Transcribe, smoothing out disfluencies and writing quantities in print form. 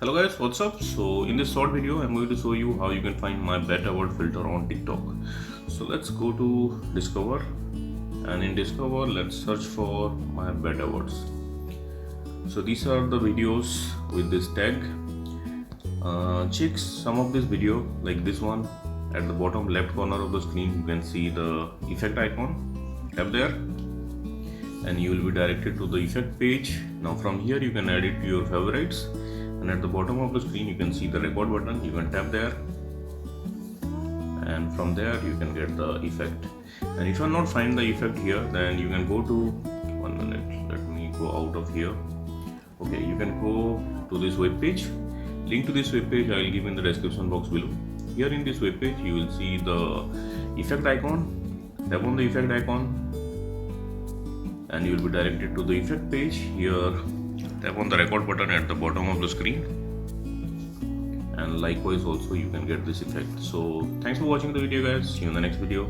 Hello guys, what's up? So in this short video I'm going to show you how you can find my better word filter on TikTok. So let's go to discover, and in discover let's search for my better words. So these are the videos with this tag. Check some of this video, like this one. At the bottom left corner of the screen you can see the effect icon. Tap there and you will be directed to the effect page. Now from here you can add it to your favorites, and at the bottom of the screen you can see the record button. You can tap there and from there you can get the effect. And if you are not find the effect here, then you can go to, 1 minute, let me go out of here. Okay, you can go to this web page. Link to this web page I will give in the description box below. Here in this web page you will see the effect icon. Tap on the effect icon and you will be directed to the effect page. Here tap on the record button at the bottom of the screen, and likewise also you can get this effect. So thanks for watching the video guys. See you in the next video.